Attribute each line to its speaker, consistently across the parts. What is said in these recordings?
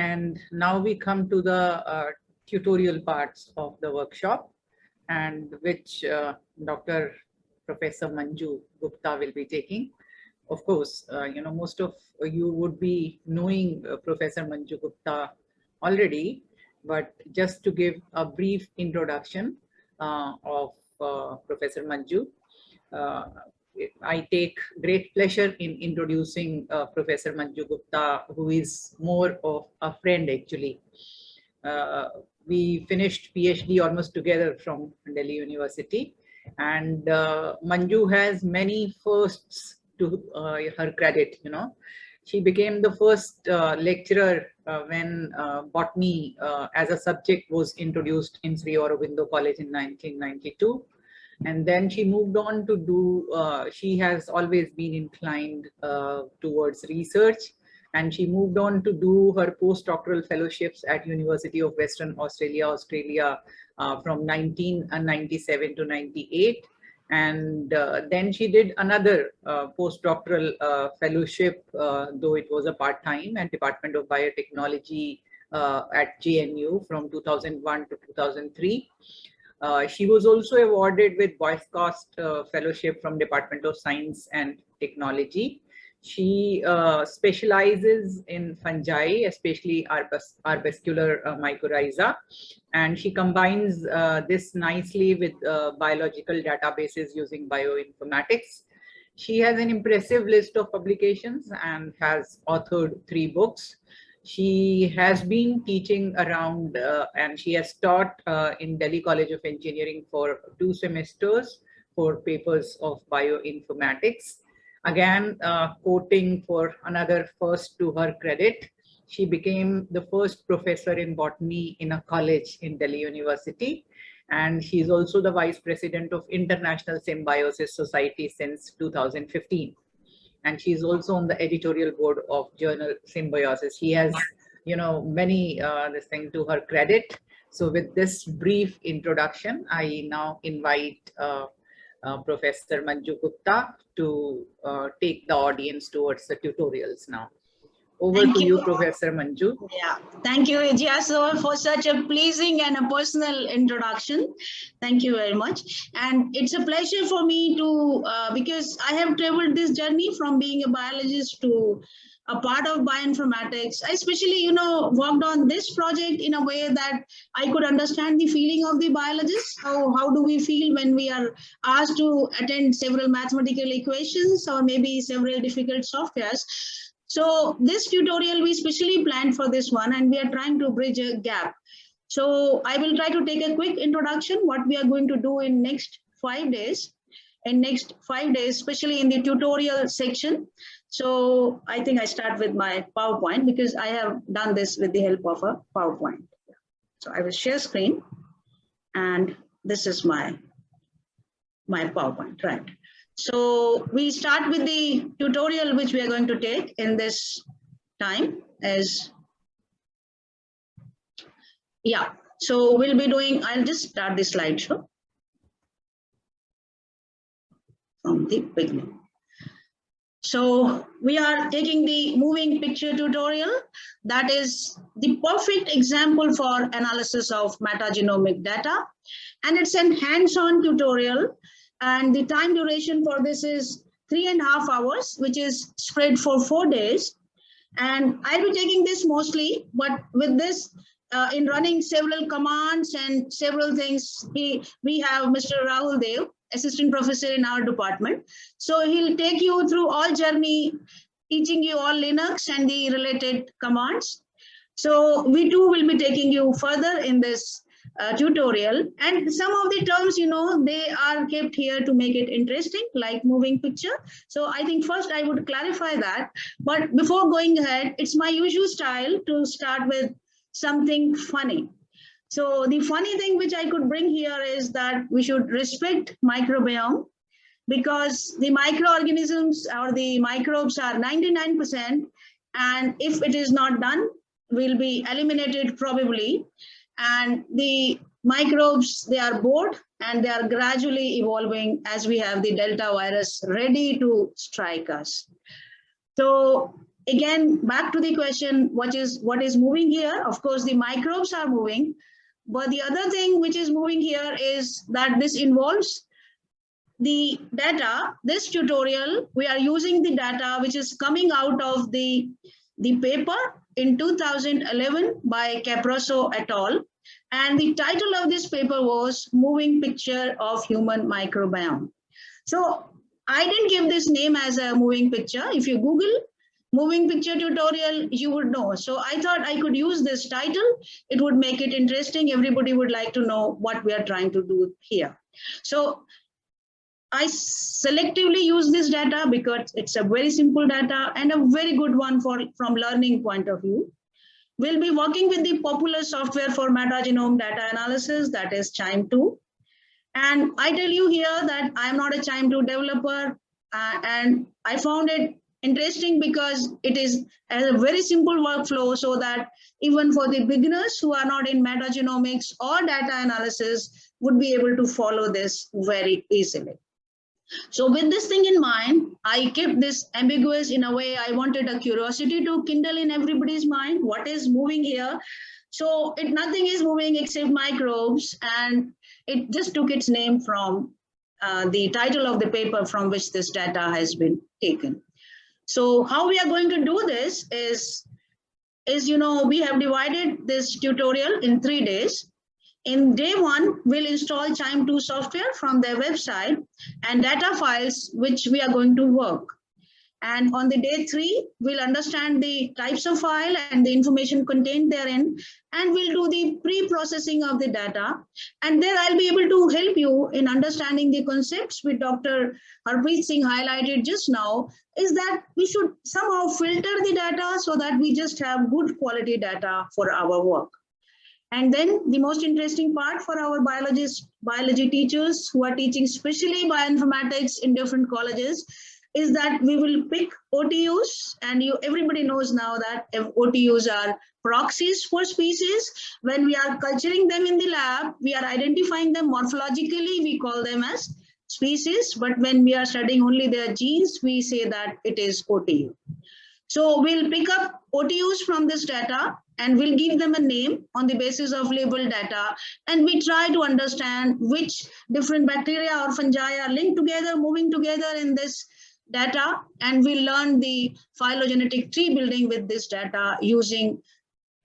Speaker 1: And now we come to the tutorial parts of the workshop, and which Dr. Professor Manju Gupta will be taking. Of course, most of you would be knowing Professor Manju Gupta already, but just to give a brief introduction of Professor Manju, I take great pleasure in introducing Professor Manju Gupta, who is more of a friend actually. We finished PhD almost together from Delhi University, and Manju has many firsts to her credit. She became the first lecturer when botany as a subject was introduced in Sri Aurobindo College in 1992. And then she moved on to do, she has always been inclined towards research, and she moved on to do her postdoctoral fellowships at University of Western Australia, from 1997 to 98. And then she did another postdoctoral fellowship, though it was a part-time, at Department of Biotechnology at JNU from 2001 to 2003. She was also awarded with Boy Scout Fellowship from Department of Science and Technology. She specializes in fungi, especially arbuscular mycorrhiza, and she combines this nicely with biological databases using bioinformatics. She has an impressive list of publications and has authored 3 books. She has been teaching around and she has taught in Delhi College of Engineering for 2 semesters for papers of bioinformatics. Again, quoting for another first to her credit, she became the first professor in botany in a college in Delhi University. And she's also the vice president of International Symbiosis Society since 2015. And she's also on the editorial board of journal Symbiosis. She has, many this thing to her credit. So with this brief introduction, I now invite Professor Manju Gupta to take the audience towards the tutorials now. Over to you, Professor Manju.
Speaker 2: Yeah, thank you, Ejia, for such a pleasing and a personal introduction. Thank you very much. And it's a pleasure for me to, because I have traveled this journey from being a biologist to a part of bioinformatics. I especially, worked on this project in a way that I could understand the feeling of the biologist. How do we feel when we are asked to attend several mathematical equations or maybe several difficult softwares? So this tutorial we specially planned for this one, and we are trying to bridge a gap. So I will try to take a quick introduction, what we are going to do in next 5 days. Especially in the tutorial section. So I think I start with my PowerPoint because I have done this with the help of a PowerPoint. So I will share screen, and this is my PowerPoint, right? So we start with the tutorial which we are going to take in this time is, yeah. So we'll be doing, I'll just start the slideshow from the beginning. So we are taking the moving picture tutorial. That is the perfect example for analysis of metagenomic data. And it's an hands-on tutorial. And the time duration for this is 3.5 hours, which is spread for 4 days. And I'll be taking this mostly, but with this, in running several commands and several things, we have Mr. Rahul Dev, assistant professor in our department. So he'll take you through all journey, teaching you all Linux and the related commands. So we too will be taking you further in this tutorial, and some of the terms, they are kept here to make it interesting, like moving picture. So I think first I would clarify that, but before going ahead, it's my usual style to start with something funny. So the funny thing which I could bring here is that we should respect microbiome, because the microorganisms or the microbes are 99%, and if it is not done, will be eliminated probably. And the microbes, they are bored and they are gradually evolving as we have the Delta virus ready to strike us. So again, back to the question, what is moving here? Of course, the microbes are moving, but the other thing which is moving here is that this involves the data. This tutorial, we are using the data which is coming out of the paper in 2011 by Caprasso et al. And the title of this paper was Moving Picture of Human Microbiome. So I didn't give this name as a moving picture. If you Google moving picture tutorial, you would know. So I thought I could use this title. It would make it interesting. Everybody would like to know what we are trying to do here. So I selectively use this data because it's a very simple data and a very good one from learning point of view. We'll be working with the popular software for metagenome data analysis, that is QIIME2. And I tell you here that I'm not a QIIME2 developer, and I found it interesting because it is a very simple workflow, so that even for the beginners who are not in metagenomics or data analysis would be able to follow this very easily. So with this thing in mind, I kept this ambiguous in a way. I wanted a curiosity to kindle in everybody's mind. What is moving here? So nothing is moving except microbes, and it just took its name from the title of the paper from which this data has been taken. So how we are going to do this is we have divided this tutorial in 3 days. In day 1, we'll install QIIME2 software from their website and data files which we are going to work. And on the day 3, we'll understand the types of file and the information contained therein, and we'll do the pre-processing of the data. And there I'll be able to help you in understanding the concepts which Dr. Harpreet Singh highlighted just now, is that we should somehow filter the data so that we just have good quality data for our work. And then the most interesting part for our biology teachers who are teaching specially bioinformatics in different colleges is that we will pick OTUs, and everybody knows now that OTUs are proxies for species. When we are culturing them in the lab, we are identifying them morphologically, we call them as species, but when we are studying only their genes, we say that it is OTU. So we'll pick up OTUs from this data and we'll give them a name on the basis of labeled data, and we try to understand which different bacteria or fungi are linked together, moving together in this data, and we learn the phylogenetic tree building with this data using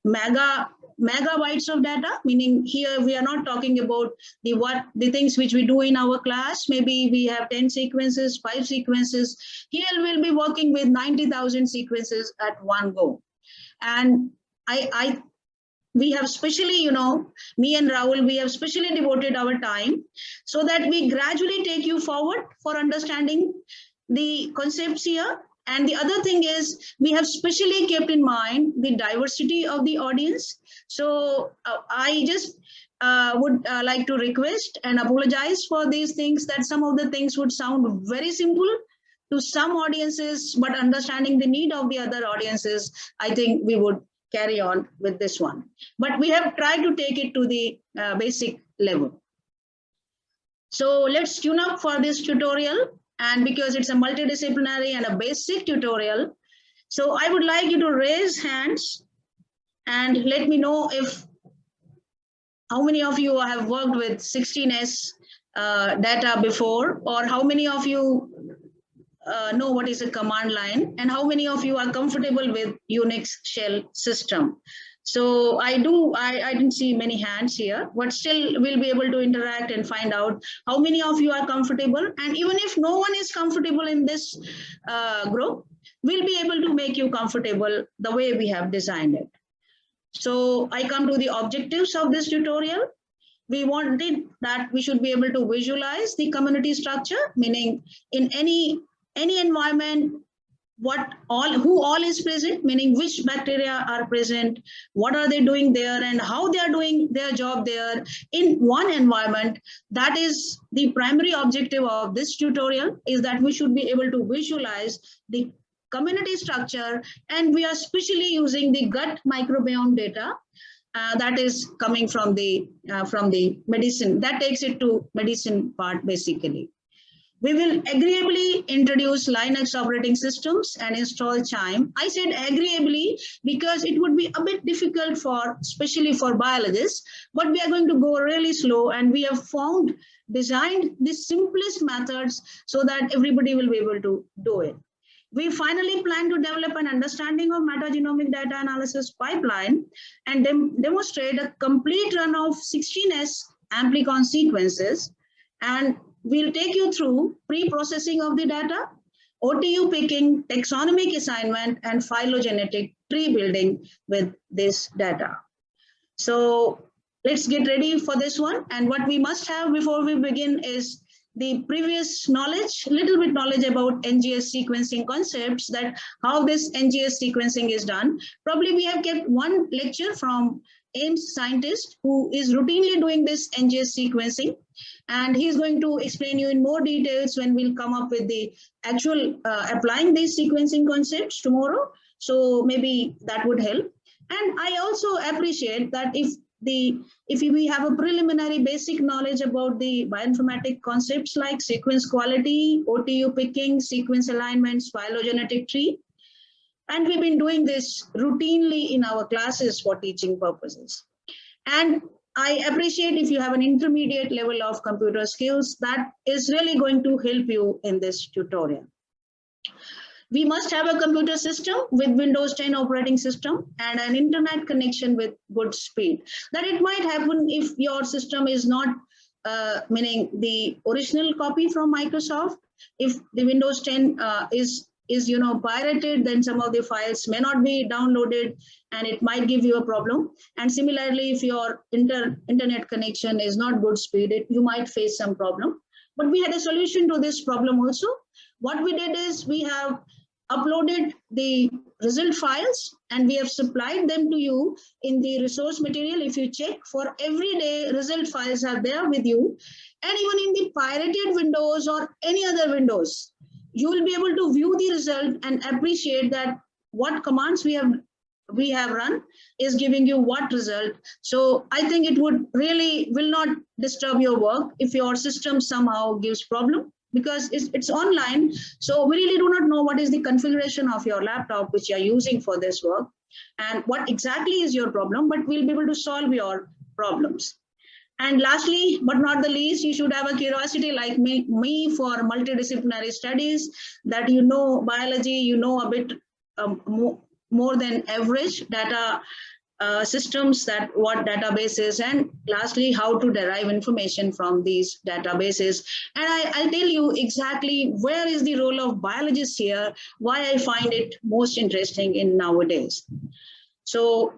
Speaker 2: megabytes of data, meaning here we are not talking about the things which we do in our class. Maybe we have 10 sequences, 5 sequences. Here we'll be working with 90,000 sequences at one go. And we have specially, me and Rahul, we have specially devoted our time so that we gradually take you forward for understanding the concepts here. And the other thing is we have specially kept in mind the diversity of the audience. So I just would like to request and apologize for these things, that some of the things would sound very simple to some audiences, but understanding the need of the other audiences, I think we would carry on with this one. But we have tried to take it to the basic level. So let's tune up for this tutorial. And because it's a multidisciplinary and a basic tutorial, so I would like you to raise hands and let me know how many of you have worked with 16S data before, or how many of you know what is a command line, and how many of you are comfortable with Unix shell system. So I didn't see many hands here, but still we'll be able to interact and find out how many of you are comfortable. And even if no one is comfortable in this group, we'll be able to make you comfortable the way we have designed it. So I come to the objectives of this tutorial. We wanted that we should be able to visualize the community structure, meaning in any environment, who all is present, meaning which bacteria are present, what are they doing there, and how they are doing their job there in one environment. That is the primary objective of this tutorial, is that we should be able to visualize the community structure, and we are specially using the gut microbiome data that is coming from the medicine. That takes it to medicine part basically. We will agreeably introduce Linux operating systems and install Chime. I said agreeably because it would be a bit difficult especially for biologists, but we are going to go really slow, and we have designed the simplest methods so that everybody will be able to do it. We finally plan to develop an understanding of metagenomic data analysis pipeline and demonstrate a complete run of 16S amplicon sequences, and we'll take you through pre-processing of the data, OTU picking, taxonomic assignment, and phylogenetic tree building with this data. So let's get ready for this one. And what we must have before we begin is the previous knowledge, little bit knowledge about NGS sequencing concepts, that how this NGS sequencing is done. Probably we have kept one lecture from AIMS scientist who is routinely doing this NGS sequencing, and he's going to explain you in more details when we'll come up with the actual applying these sequencing concepts tomorrow. So maybe that would help. And I also appreciate that if we have a preliminary basic knowledge about the bioinformatic concepts like sequence quality, OTU picking, sequence alignments, phylogenetic tree, and we've been doing this routinely in our classes for teaching purposes. And I appreciate if you have an intermediate level of computer skills, that is really going to help you in this tutorial. We must have a computer system with Windows 10 operating system and an internet connection with good speed. That it might happen if your system is not, meaning the original copy from Microsoft. If the Windows 10 is pirated, then some of the files may not be downloaded and it might give you a problem. And similarly, if your internet connection is not good speed, you might face some problem. But we had a solution to this problem also. What we did is we have uploaded the result files and we have supplied them to you in the resource material. If you check, for every day, result files are there with you. And even in the pirated Windows or any other Windows, you will be able to view the result and appreciate that what commands we have run is giving you what result. So I think it will not disturb your work if your system somehow gives problem, because it's online. So we really do not know what is the configuration of your laptop which you are using for this work and what exactly is your problem, but we'll be able to solve your problems. And lastly, but not the least, you should have a curiosity like me for multidisciplinary studies, that you know biology, you know a bit more than average data systems, that what databases, and lastly, how to derive information from these databases. And I'll tell you exactly where is the role of biologists here, why I find it most interesting in nowadays. So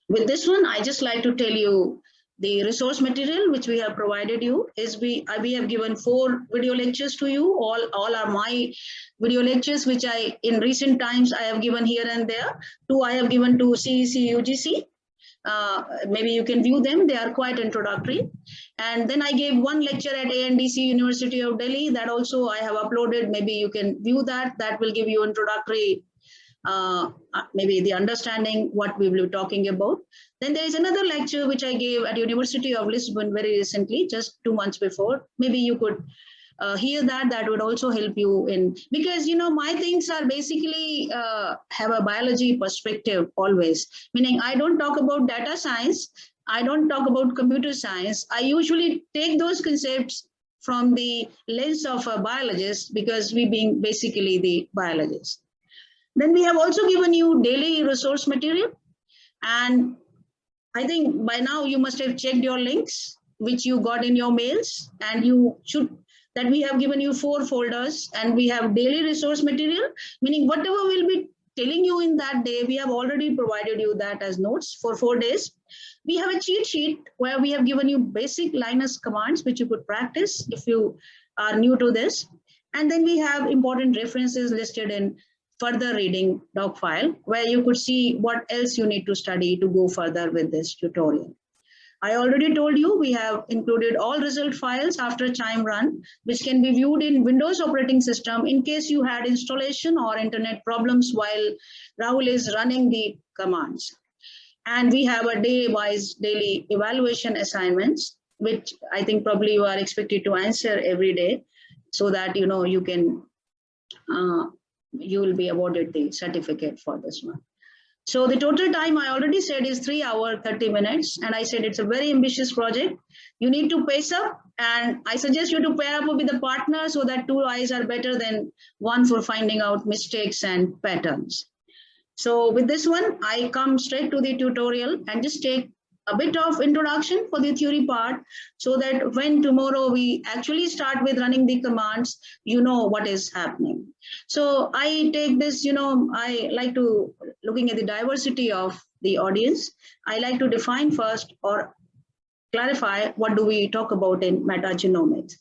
Speaker 2: with this one, I just like to tell you the resource material which we have provided you is we have given 4 video lectures to you. All are my video lectures, which in recent times I have given here and there. 2 I have given to CEC UGC. Maybe you can view them. They are quite introductory. And then I gave 1 lecture at ANDC University of Delhi. That also I have uploaded. Maybe you can view that. That will give you introductory, maybe the understanding what we will be talking about. Then there is another lecture which I gave at University of Lisbon very recently, just 2 months before. Maybe you could hear that. That would also help you in, because my things are basically have a biology perspective always, meaning I don't talk about data science, I don't talk about computer science. I usually take those concepts from the lens of a biologist, because we being basically the biologists. Then we have also given you daily resource material, and I think by now you must have checked your links which you got in your mails, and you should, that we have given you 4 folders, and we have daily resource material, meaning whatever we'll be telling you in that day, we have already provided you that as notes for 4 days. We have a cheat sheet where we have given you basic Linux commands which you could practice if you are new to this. And then we have important references listed in further reading doc file, where you could see what else you need to study to go further with this tutorial. I already told you we have included all result files after Chime run, which can be viewed in Windows operating system in case you had installation or internet problems while Rahul is running the commands. And we have a day-wise daily evaluation assignments, which I think probably you are expected to answer every day. so that you can you will be awarded the certificate for this one. So the total time I already said is 3 hours, 30 minutes. And I said it's a very ambitious project. You need to pace up, and I suggest you to pair up with a partner so that 2 eyes are better than one for finding out mistakes and patterns. So with this one, I come straight to the tutorial and just take a bit of introduction for the theory part, so that when tomorrow we actually start with running the commands, you know what is happening. So I take this, I like to, looking at the diversity of the audience, I like to define first or clarify what do we talk about in metagenomics.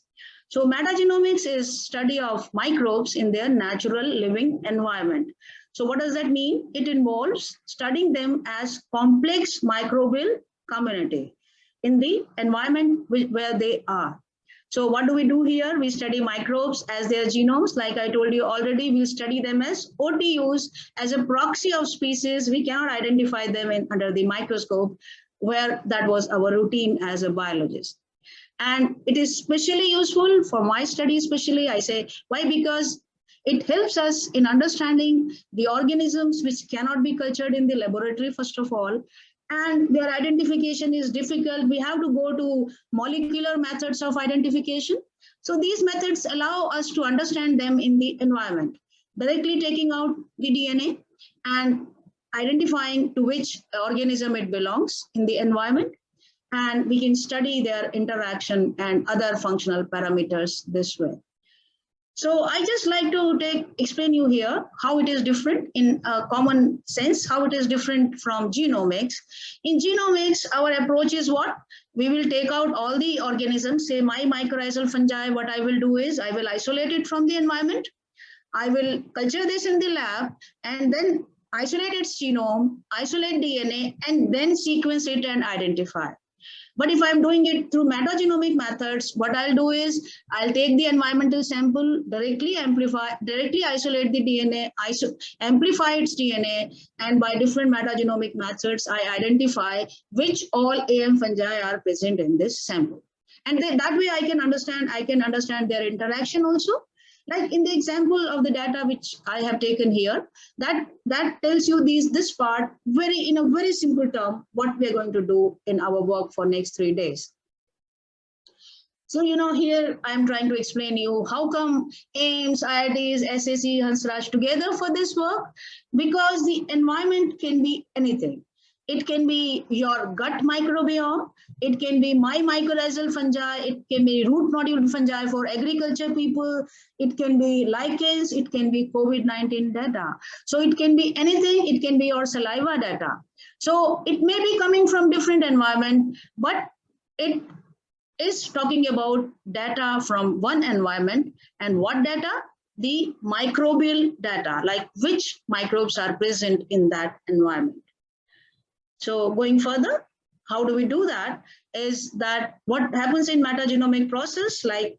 Speaker 2: So metagenomics is study of microbes in their natural living environment. So what does that mean? It involves studying them as complex microbial community in the environment where they are. So what do we do here? We study microbes as their genomes. Like I told you already, we study them as OTUs, as a proxy of species. We cannot identify them under the microscope, where that was our routine as a biologist. And it is especially useful for my study, especially I say, why? Because it helps us in understanding the organisms which cannot be cultured in the laboratory, first of all, and their identification is difficult. We have to go to molecular methods of identification. So these methods allow us to understand them in the environment, directly taking out the DNA and identifying to which organism it belongs in the environment. And we can study their interaction and other functional parameters this way. So I just like to explain you here how it is different in a common sense, how it is different from genomics. In genomics, our approach is what? We will take out all the organisms, say my mycorrhizal fungi. What I will do is I will isolate it from the environment. I will culture this in the lab and then isolate its genome, isolate DNA, and then sequence it and identify. But if I'm doing it through metagenomic methods, what I'll do is I'll take the environmental sample, directly isolate the DNA, amplify its DNA, and by different metagenomic methods, I identify which all AM fungi are present in this sample. And then that way I can understand their interaction also. Like in the example of the data which I have taken here, that tells you this part in a very simple term, what we are going to do in our work for next 3 days. So, here I'm trying to explain you how come AIMS, IITs, SAC, Hansraj together for this work, because the environment can be anything. It can be your gut microbiome, it can be my mycorrhizal fungi, it can be root nodule fungi for agriculture people, it can be lichens, it can be COVID-19 data. So it can be anything, it can be your saliva data. So it may be coming from different environment, but it is talking about data from one environment. And what data? The microbial data, like which microbes are present in that environment. So going further, how do we do that? Is that what happens in metagenomic process, like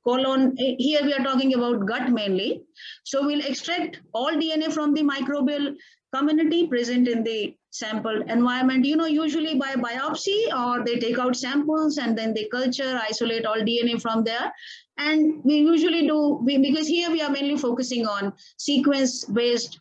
Speaker 2: here we are talking about gut mainly. So we'll extract all DNA from the microbial community present in the sample environment, usually by biopsy, or they take out samples and then they culture, isolate all DNA from there. And we usually because here we are mainly focusing on sequence-based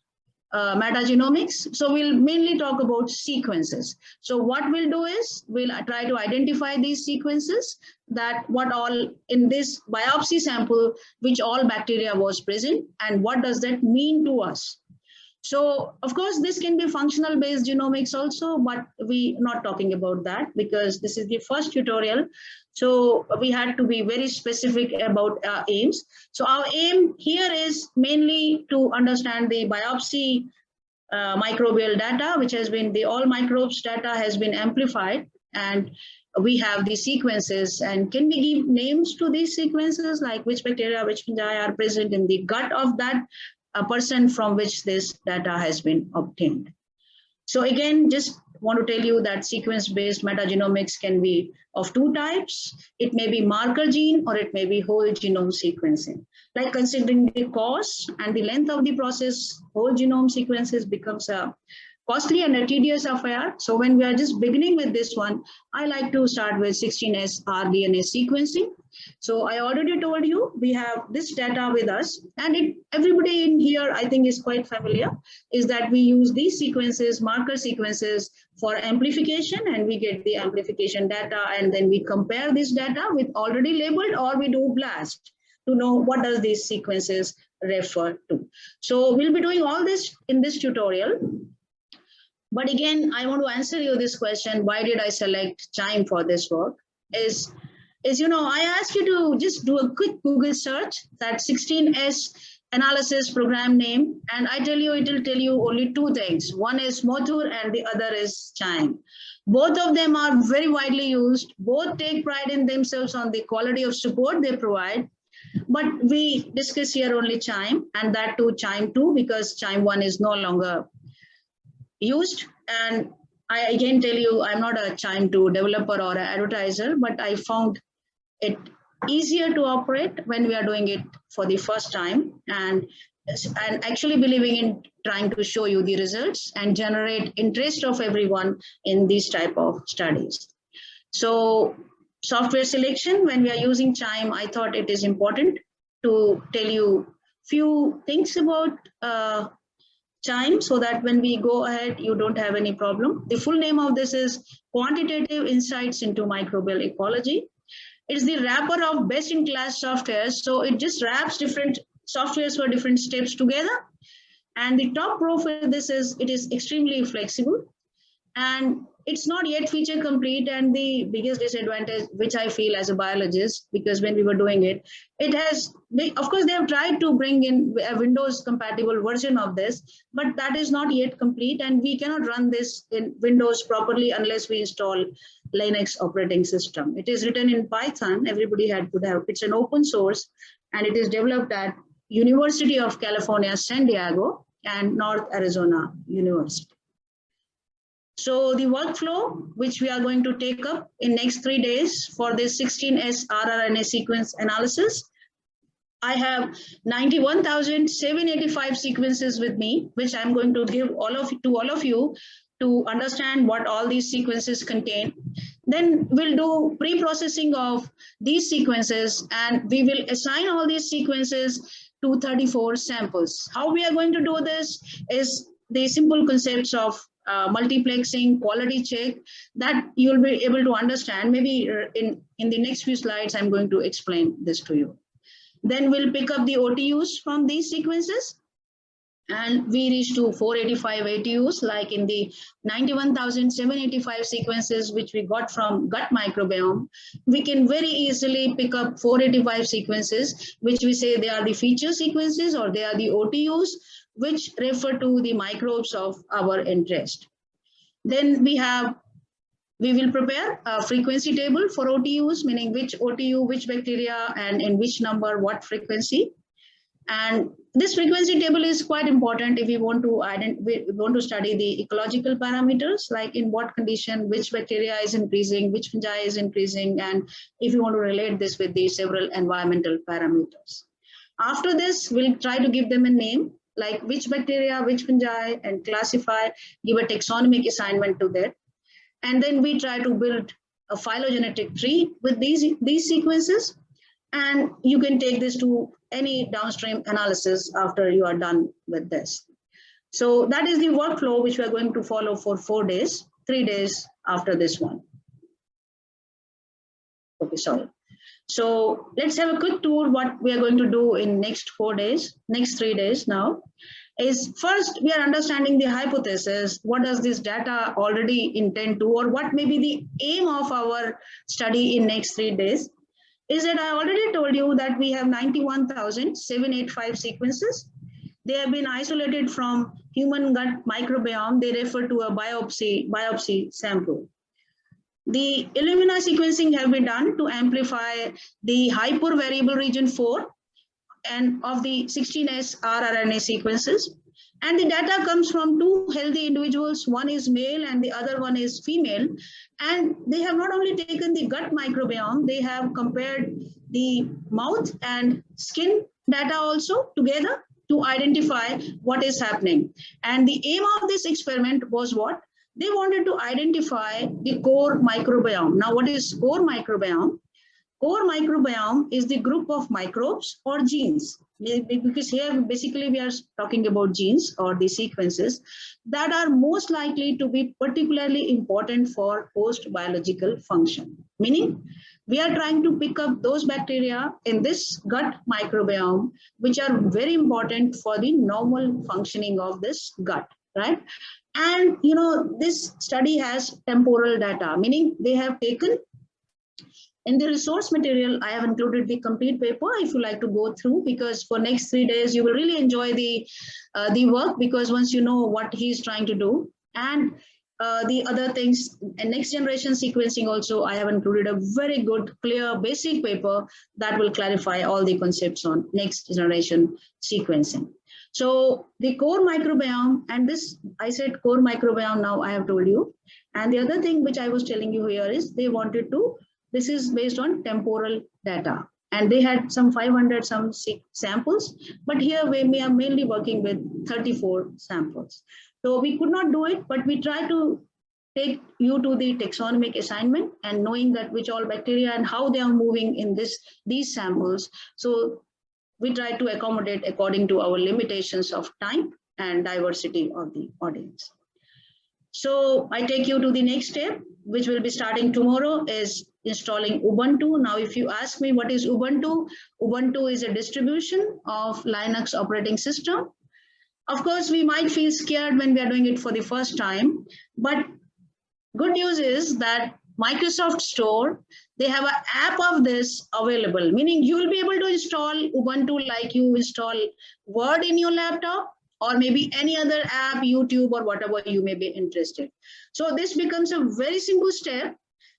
Speaker 2: metagenomics. So we'll mainly talk about sequences. So what we'll do is we'll try to identify these sequences, that what all in this biopsy sample, which all bacteria was present, and what does that mean to us. So of course this can be functional based genomics also, but we not talking about that because this is the first tutorial. So we had to be very specific about our aims. So our aim here is mainly to understand the biopsy microbial data, which has been all microbes data has been amplified, and we have the sequences. And can we give names to these sequences, like which bacteria, which fungi are present in the gut of that person from which this data has been obtained. So again, just want to tell you that sequence-based metagenomics can be of 2 types. It may be marker gene or it may be whole genome sequencing. Like considering the cost and the length of the process, whole genome sequences becomes a costly and a tedious affair. So when we are just beginning with this one, I like to start with 16S rDNA sequencing. So I already told you we have this data with us, and everybody in here I think is quite familiar, is that we use these sequences, marker sequences, for amplification, and we get the amplification data, and then we compare this data with already labeled, or we do blast to know what does these sequences refer to. So we'll be doing all this in this tutorial. But again, I want to answer you this question, why did I select QIIME for this work? Is I ask you to just do a quick Google search, that 16S analysis program name, and I tell you, it will tell you only two things. One is Mothur and the other is QIIME. Both of them are very widely used. Both take pride in themselves on the quality of support they provide. But we discuss here only QIIME, and that too QIIME 2, because QIIME 1 is no longer used. And I again tell you, I'm not a QIIME 2 developer or an advertiser, but I found it easier to operate when we are doing it for the first time, and actually believing in trying to show you the results and generate interest of everyone in these type of studies. So software selection, when we are using QIIME, I thought it is important to tell you few things about QIIME, so that when we go ahead, you don't have any problem. The full name of this is Quantitative Insights into Microbial Ecology. It's the wrapper of best-in-class software. So it just wraps different softwares for different steps together. And the top pro for this is, it is extremely flexible, and it's not yet feature complete. And the biggest disadvantage, which I feel as a biologist, because when we were doing it, of course, they have tried to bring in a Windows compatible version of this, but that is not yet complete. And we cannot run this in Windows properly unless we install Linux operating system. It is written in Python. Everybody could have. It's an open source, and it is developed at University of California, San Diego, and North Arizona University. So the workflow, which we are going to take up in next 3 days for this 16S rRNA sequence analysis, I have 91,785 sequences with me, which I'm going to give all of you to understand what all these sequences contain. Then we'll do pre-processing of these sequences, and we will assign all these sequences to 34 samples. How we are going to do this is the simple concepts of multiplexing, quality check, that you'll be able to understand. Maybe in the next few slides, I'm going to explain this to you. Then we'll pick up the OTUs from these sequences, and we reach to 485 ATUs, like in the 91,785 sequences which we got from gut microbiome. We can very easily pick up 485 sequences, which we say they are the feature sequences, or they are the OTUs, which refer to the microbes of our interest. Then we will prepare a frequency table for OTUs, meaning which OTU, which bacteria, and in which number, what frequency. And this frequency table is quite important if we want to study the ecological parameters, like in what condition, which bacteria is increasing, which fungi is increasing, and if you want to relate this with the several environmental parameters. After this, we'll try to give them a name, like which bacteria, which fungi, and classify, give a taxonomic assignment to that. And then we try to build a phylogenetic tree with these sequences. And you can take this to any downstream analysis after you are done with this. So that is the workflow which we are going to follow for 4 days, 3 days after this one. Okay, sorry. So let's have a quick tour. What we are going to do in next 4 days, next 3 days now, is first we are understanding the hypothesis. What does this data already intend to, or what may be the aim of our study in next 3 days? Is that I already told you that we have 91,785 sequences. They have been isolated from human gut microbiome. They refer to a biopsy sample. The Illumina sequencing have been done to amplify the hypervariable region 4 and of the 16S rRNA sequences. And the data comes from 2 healthy individuals. One is male and the other one is female. And they have not only taken the gut microbiome, they have compared the mouth and skin data also together to identify what is happening. And the aim of this experiment was what? They wanted to identify the core microbiome. Now, what is core microbiome? Core microbiome is the group of microbes or genes, because here basically we are talking about genes or the sequences that are most likely to be particularly important for host biological function. Meaning, we are trying to pick up those bacteria in this gut microbiome, which are very important for the normal functioning of this gut, right? And this study has temporal data, meaning they have taken. In the resource material, I have included the complete paper if you like to go through, because for next 3 days, you will really enjoy the work, because once you know what he's trying to do. And the other things, and next generation sequencing also, I have included a very good, clear, basic paper that will clarify all the concepts on next generation sequencing. So the core microbiome, and this, I said core microbiome, now I have told you. And the other thing which I was telling you here is they wanted to, this is based on temporal data, and they had some 500 some samples, but here we are mainly working with 34 samples. So we could not do it, but we try to take you to the taxonomic assignment and knowing that which all bacteria and how they are moving in these samples. So we try to accommodate according to our limitations of time and diversity of the audience. So I take you to the next step, which will be starting tomorrow, is installing Ubuntu. Now, if you ask me what is Ubuntu, Ubuntu is a distribution of Linux operating system. Of course, we might feel scared when we are doing it for the first time, but good news is that Microsoft Store, they have an app of this available, meaning you will be able to install Ubuntu like you install Word in your laptop, or maybe any other app, YouTube, or whatever you may be interested. So this becomes a very simple step.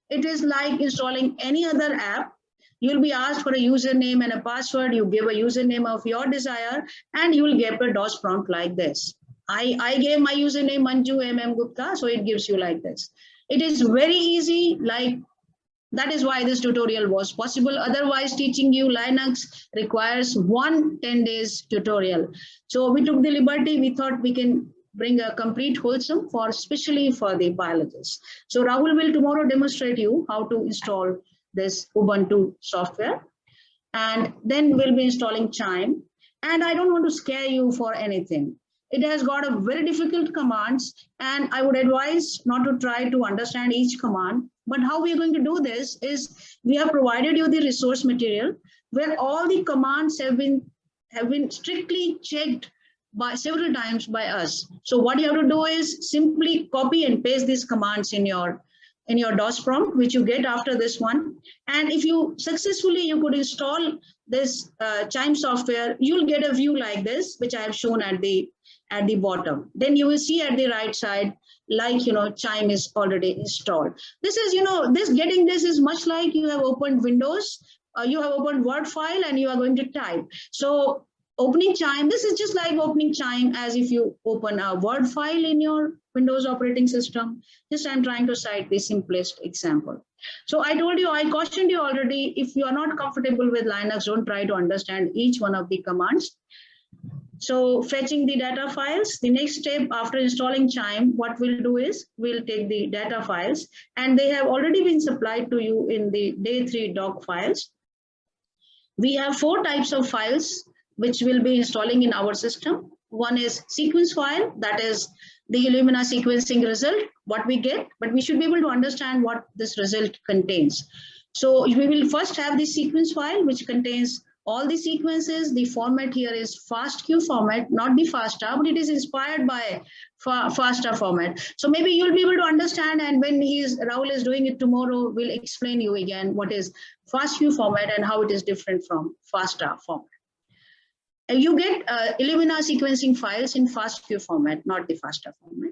Speaker 2: It is like installing any other app. You'll be asked for a username and a password. You give a username of your desire, and you will get a DOS prompt like this. I gave my username Manju MM Gupta, so it gives you like this. It is very easy, like that is why this tutorial was possible. Otherwise, teaching you Linux requires 10 days tutorial. So we took the liberty, we thought we can bring a complete wholesome for especially for the biologists. So Rahul will tomorrow demonstrate you how to install this Ubuntu software. And then we'll be installing Chime. And I don't want to scare you for anything. It has got a very difficult commands, and I would advise not to try to understand each command. But how we are going to do this is we have provided you the resource material where all the commands have been strictly checked by several times by us. So what you have to do is simply copy and paste these commands in your DOS prompt, which you get after this one. And if you successfully, you could install this Chime software, you'll get a view like this, which I have shown at the bottom. Then you will see at the right side, like, Chime is already installed. This is, getting this is much like you have opened Windows, you have opened Word file and you are going to type. So opening Chime, this is just like opening Chime as if you open a Word file in your Windows operating system. Just I'm trying to cite the simplest example. So I told you, I cautioned you already, if you are not comfortable with Linux, don't try to understand each one of the commands. So fetching the data files, the next step after installing Chime, what we'll do is we'll take the data files, and they have already been supplied to you in the day 3 doc files. We have 4 types of files which we'll be installing in our system. One is sequence file, that is the Illumina sequencing result, what we get, but we should be able to understand what this result contains. So we will first have the sequence file, which contains all the sequences. The format here is FASTQ format, not the FASTA, but it is inspired by FASTA format. So maybe you'll be able to understand, and when Rahul is doing it tomorrow, we'll explain you again what is FASTQ format and how it is different from FASTA format. You get Illumina sequencing files in FASTQ format, not the FASTA format.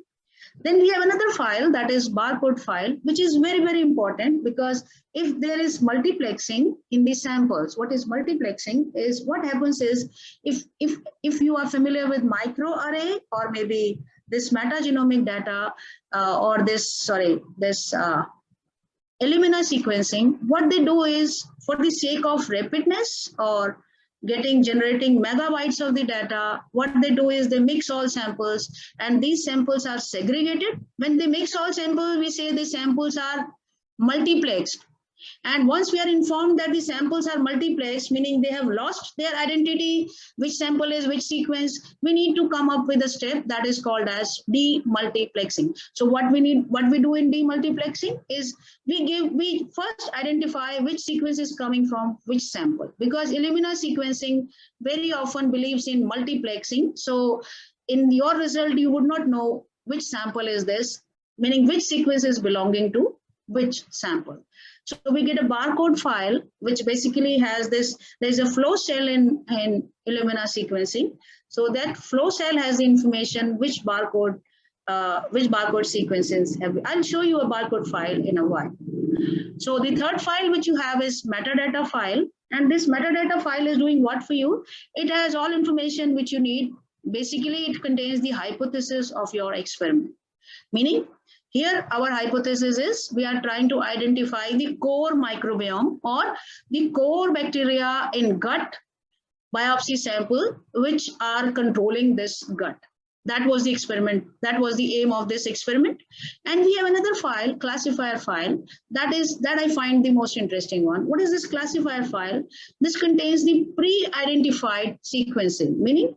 Speaker 2: Then we have another file, that is barcode file, which is very, very important, because if there is multiplexing in the samples, what is multiplexing is what happens is if you are familiar with microarray or maybe this metagenomic data or this Illumina sequencing, what they do is for the sake of rapidness or generating megabytes of the data. What they do is they mix all samples, and these samples are segregated. When they mix all samples, we say the samples are multiplexed. And once we are informed that the samples are multiplexed, meaning they have lost their identity, which sample is which sequence, we need to come up with a step that is called as demultiplexing. So what we do in demultiplexing is we first identify which sequence is coming from which sample, because Illumina sequencing very often believes in multiplexing. So in your result, you would not know which sample is this, meaning which sequence is belonging to which sample. So we get a barcode file, which basically has this, there's a flow cell in Illumina sequencing. So that flow cell has the information which barcode sequences have. I'll show you a barcode file in a while. So the third file which you have is metadata file. And this metadata file is doing what for you? It has all information which you need. Basically, it contains the hypothesis of your experiment. Meaning, here our hypothesis is we are trying to identify the core microbiome or the core bacteria in gut biopsy sample which are controlling this gut. That was the experiment. That was the aim of this experiment. And we have another file, classifier file, that I find the most interesting one. What is this classifier file? This contains the pre-identified sequencing, meaning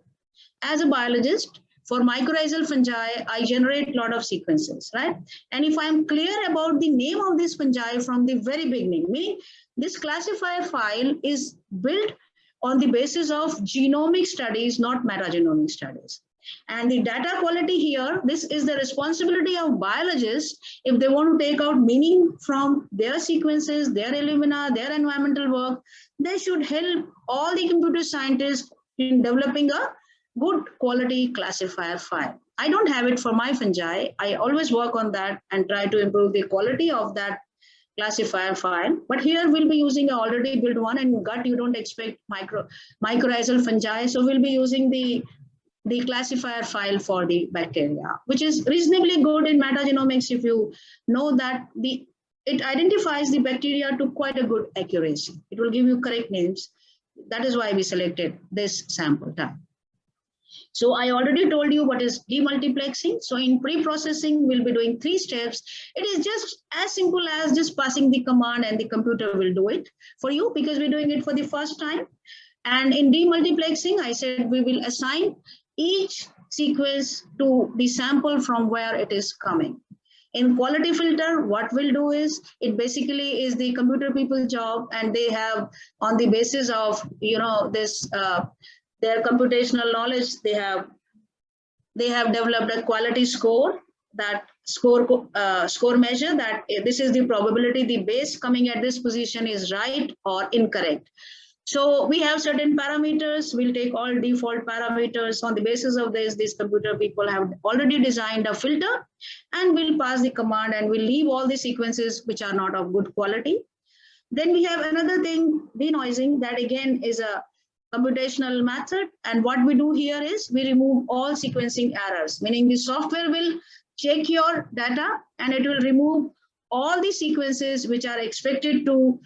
Speaker 2: as a biologist, for mycorrhizal fungi, I generate a lot of sequences, right? And if I'm clear about the name of this fungi from the very beginning, meaning this classifier file is built on the basis of genomic studies, not metagenomic studies. And the data quality here, this is the responsibility of biologists. If they want to take out meaning from their sequences, their Illumina, their environmental work, they should help all the computer scientists in developing a good quality classifier file. I don't have it for my fungi. I always work on that and try to improve the quality of that classifier file. But here we'll be using an already built one, and in gut you don't expect mycorrhizal fungi. So we'll be using the classifier file for the bacteria, which is reasonably good in metagenomics if you know that it identifies the bacteria to quite a good accuracy. It will give you correct names. That is why we selected this sample type. So I already told you what is demultiplexing. So in pre-processing, we'll be doing 3 steps. It is just as simple as just passing the command and the computer will do it for you because we're doing it for the first time. And in demultiplexing, I said we will assign each sequence to the sample from where it is coming. In quality filter, what we'll do is, it basically is the computer people's job, and they have, on the basis of, this, their computational knowledge, they have developed a quality score, that score measure that this is the probability the base coming at this position is right or incorrect. So we have certain parameters. We'll take all default parameters. On the basis of this, these computer people have already designed a filter, and we'll pass the command and we'll leave all the sequences which are not of good quality. Then we have another thing, denoising, that again is a computational method. And what we do here is we remove all sequencing errors, meaning the software will check your data and it will remove all the sequences which are expected to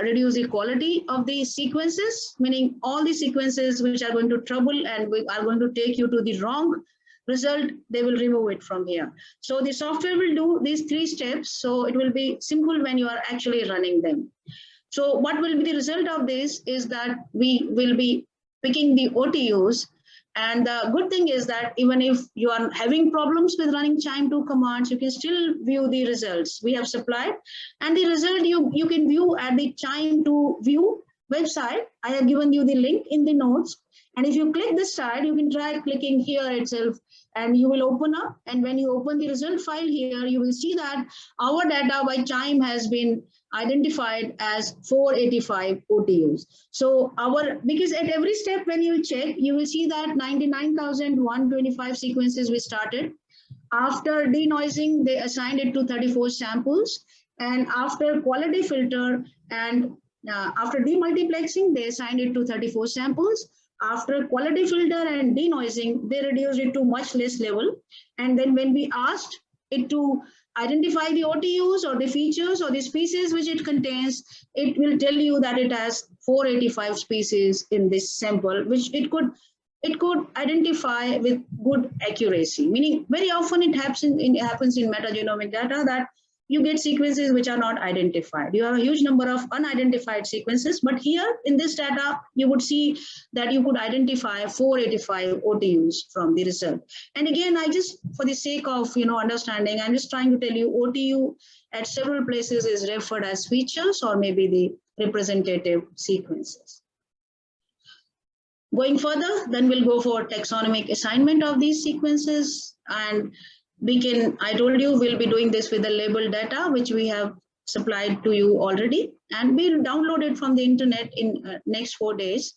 Speaker 2: reduce the quality of the sequences, meaning all the sequences which are going to trouble and are going to take you to the wrong result, they will remove it from here. So the software will do these 3 steps. So it will be simple when you are actually running them. So what will be the result of this is that we will be picking the OTUs. And the good thing is that even if you are having problems with running QIIME2 commands, you can still view the results we have supplied. And the result you can view at the QIIME2 view website. I have given you the link in the notes. And if you click this side, you can try clicking here itself and you will open up. And when you open the result file here, you will see that our data by QIIME has been identified as 485 OTUs. So because at every step when you check, you will see that 99,125 sequences we started. After denoising, they assigned it to 34 samples. And after quality filter and after demultiplexing, they assigned it to 34 samples. After quality filter and denoising, they reduced it to much less level. And then when we asked it to identify the OTUs or the features or the species which it contains, it will tell you that it has 485 species in this sample, which it could identify with good accuracy. Meaning very often it happens in metagenomic data that you get sequences which are not identified. You have a huge number of unidentified sequences, but here in this data, you would see that you could identify 485 OTUs from the result. And again, I just, for the sake of understanding, I'm just trying to tell you OTU at several places is referred as features or maybe the representative sequences. Going further, then we'll go for taxonomic assignment of these sequences, and I told you we'll be doing this with the label data, which we have supplied to you already, and we'll download it from the internet in next 4 days.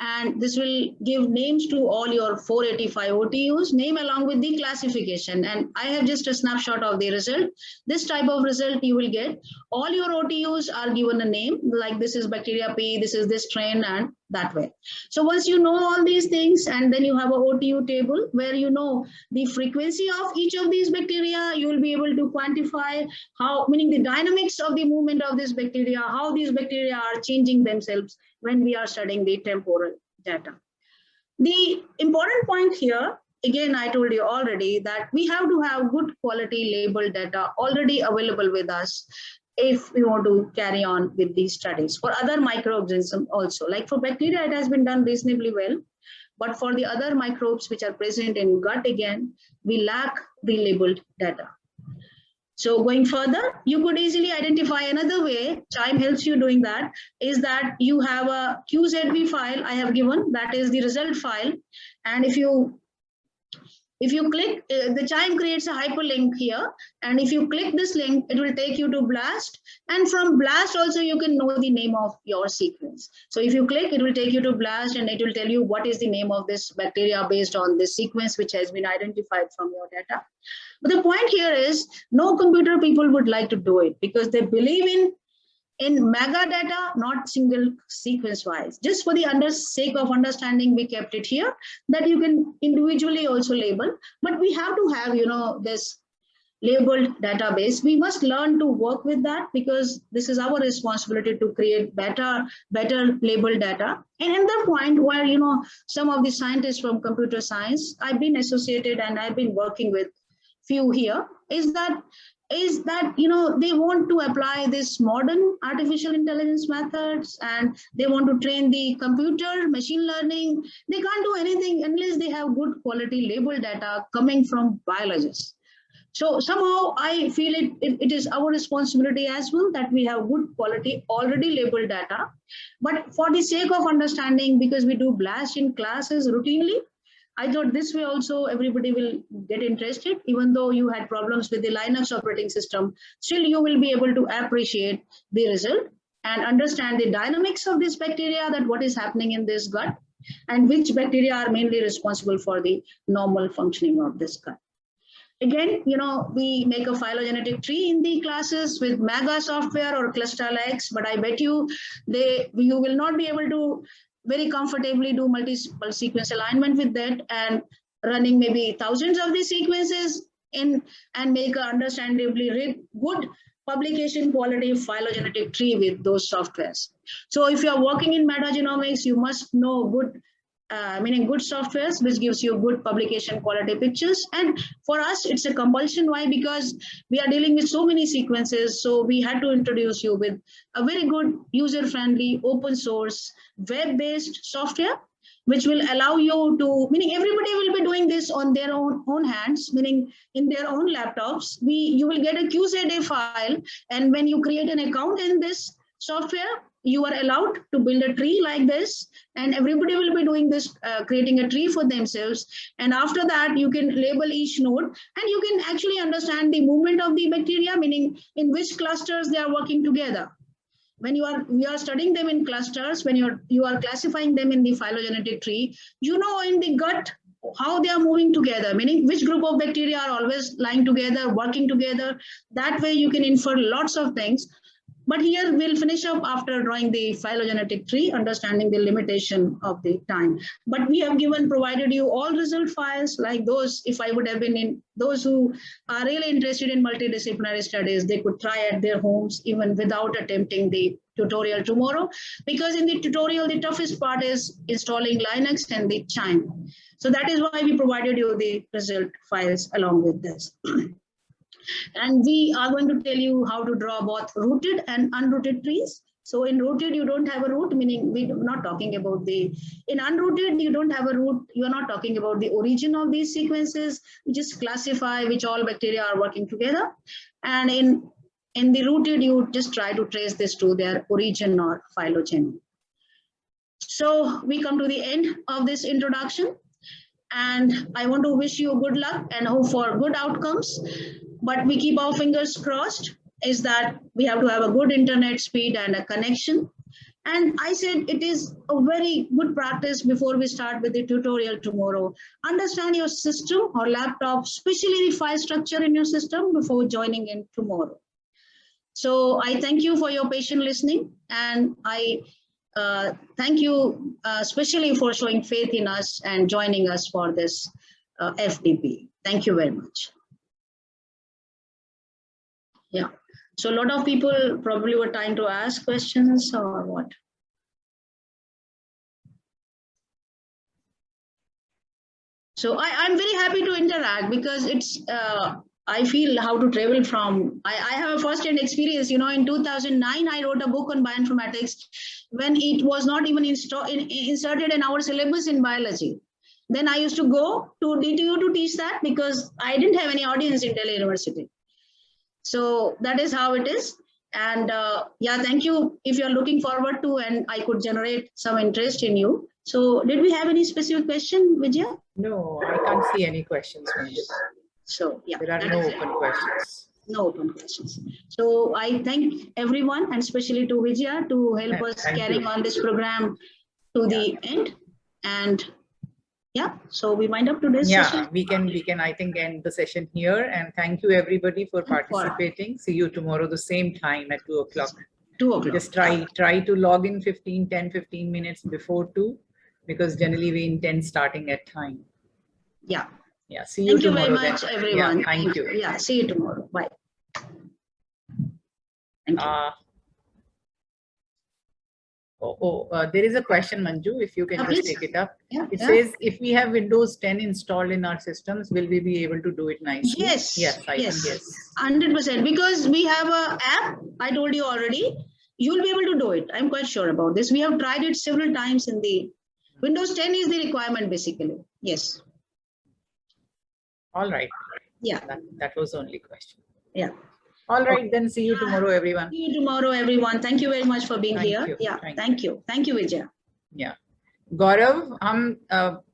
Speaker 2: And this will give names to all your 485 OTUs, name along with the classification. And I have just a snapshot of the result. This type of result you will get. All your OTUs are given a name, like this is bacteria P, this is this strain, and that way. So once you know all these things, and then you have a OTU table where you know the frequency of each of these bacteria, you will be able to quantify how, meaning the dynamics of the movement of this bacteria, how these bacteria are changing themselves when we are studying the temporal data. The important point here, again, I told you already that we have to have good quality label data already available with us if we want to carry on with these studies. For other microorganisms also, like for bacteria, it has been done reasonably well. But for the other microbes which are present in gut, again, we lack the labeled data. So going further, you could easily identify another way, QIIME helps you doing that, is that you have a QZV file I have given, that is the result file. And if you click, the QIIME creates a hyperlink here. And if you click this link, it will take you to BLAST. And from BLAST also, you can know the name of your sequence. So if you click, it will take you to BLAST and it will tell you what is the name of this bacteria based on this sequence, which has been identified from your data. But the point here is no computer people would like to do it because they believe in mega data, not single sequence wise. Just for the sake of understanding, we kept it here that you can individually also label, but we have to have, this labeled database. We must learn to work with that because this is our responsibility to create better labeled data. And another point where, some of the scientists from computer science, I've been associated and I've been working with few here, is that they want to apply this modern artificial intelligence methods and they want to train the computer machine learning. They can't do anything unless they have good quality label data coming from biologists. So somehow I feel it is our responsibility as well that we have good quality already labeled data. But for the sake of understanding, because we do BLAST in classes routinely, I thought this way also everybody will get interested. Even though you had problems with the Linux operating system, still you will be able to appreciate the result and understand the dynamics of this bacteria, that what is happening in this gut and which bacteria are mainly responsible for the normal functioning of this gut. Again, we make a phylogenetic tree in the classes with Mega software or ClustalX, but I bet you will not be able to very comfortably do multiple sequence alignment with that and running maybe thousands of these sequences in and make an understandably good publication quality phylogenetic tree with those softwares. So if you are working in metagenomics, you must know good softwares which gives you good publication quality pictures. And for us, it's a compulsion. Why? Because we are dealing with so many sequences. So we had to introduce you with a very good user-friendly, open source, web-based software, which will allow you to, meaning everybody will be doing this on their own hands, meaning in their own laptops. You will get a QZA file. And when you create an account in this software, you are allowed to build a tree like this, and everybody will be doing this, creating a tree for themselves. And after that, you can label each node, and you can actually understand the movement of the bacteria, meaning in which clusters they are working together. When we are studying them in clusters, when you are classifying them in the phylogenetic tree, in the gut how they are moving together, meaning which group of bacteria are always lying together, working together. That way you can infer lots of things. But here we'll finish up after drawing the phylogenetic tree, understanding the limitation of the time. But we have provided you all result files like those. If I would have been in those who are really interested in multidisciplinary studies, they could try at their homes even without attempting the tutorial tomorrow, because in the tutorial, the toughest part is installing Linux and the Chime. So that is why we provided you the result files along with this. And we are going to tell you how to draw both rooted and unrooted trees. So in rooted, you don't have a root, meaning we're not talking about in unrooted, you don't have a root, you're not talking about the origin of these sequences, we just classify which all bacteria are working together. And in the rooted, you just try to trace this to their origin or phylogeny. So we come to the end of this introduction, and I want to wish you good luck and hope for good outcomes. But we keep our fingers crossed is that we have to have a good internet speed and a connection. And I said it is a very good practice before we start with the tutorial tomorrow. Understand your system or laptop, especially the file structure in your system before joining in tomorrow. So I thank you for your patient listening, and I thank you especially for showing faith in us and joining us for this FDP. Thank you very much. Yeah, so a lot of people probably were trying to ask questions or what? So I'm very happy to interact because it's, I feel how to travel from, I have a first-hand experience, you know, in 2009, I wrote a book on bioinformatics when it was not even inserted in our syllabus in biology. Then I used to go to DTU to teach that because I didn't have any audience in Delhi University. So that is how it is. And yeah, thank you if you're looking forward to, and I could generate some interest in you. So did we have any specific question, Vijaya?
Speaker 1: No, I can't see any questions from you.
Speaker 2: So yeah,
Speaker 1: there are no open questions.
Speaker 2: No open questions. So I thank everyone, and especially to Vijaya to help us carrying on this program to the end. And yeah, so we wind up today's session.
Speaker 1: We can I think end the session here, and thank you everybody for participating. See you tomorrow the same time at 2 o'clock.
Speaker 2: 2 o'clock.
Speaker 1: Just try to log in 10-15 minutes before 2, because generally we intend starting at time.
Speaker 2: Yeah.
Speaker 1: Yeah. See you tomorrow.
Speaker 2: Thank you very much, everyone.
Speaker 1: Yeah, thank you.
Speaker 2: Yeah. See you tomorrow. Bye. Thank you.
Speaker 1: There is a question, Manju, if you can just
Speaker 2: please.
Speaker 1: take it up.
Speaker 2: Yeah,
Speaker 1: it says, if we have Windows 10 installed in our systems, will we be able to do it nicely?
Speaker 2: Yes.
Speaker 1: Yes, I think yes.
Speaker 2: 100%. Because we have an app, I told you already, you'll be able to do it. I'm quite sure about this. We have tried it several times in the Windows 10 is the requirement, basically. Yes.
Speaker 1: All right.
Speaker 2: Yeah.
Speaker 1: That was the only question.
Speaker 2: Yeah.
Speaker 1: All right, then see you tomorrow, everyone.
Speaker 2: See you tomorrow, everyone. Thank you very much for being here.
Speaker 1: You.
Speaker 2: Yeah, thank you. Thank you, Vijaya.
Speaker 1: Yeah. Gaurav, हम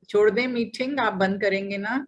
Speaker 1: छोड़ दें meeting, आप बंद करेंगे ना?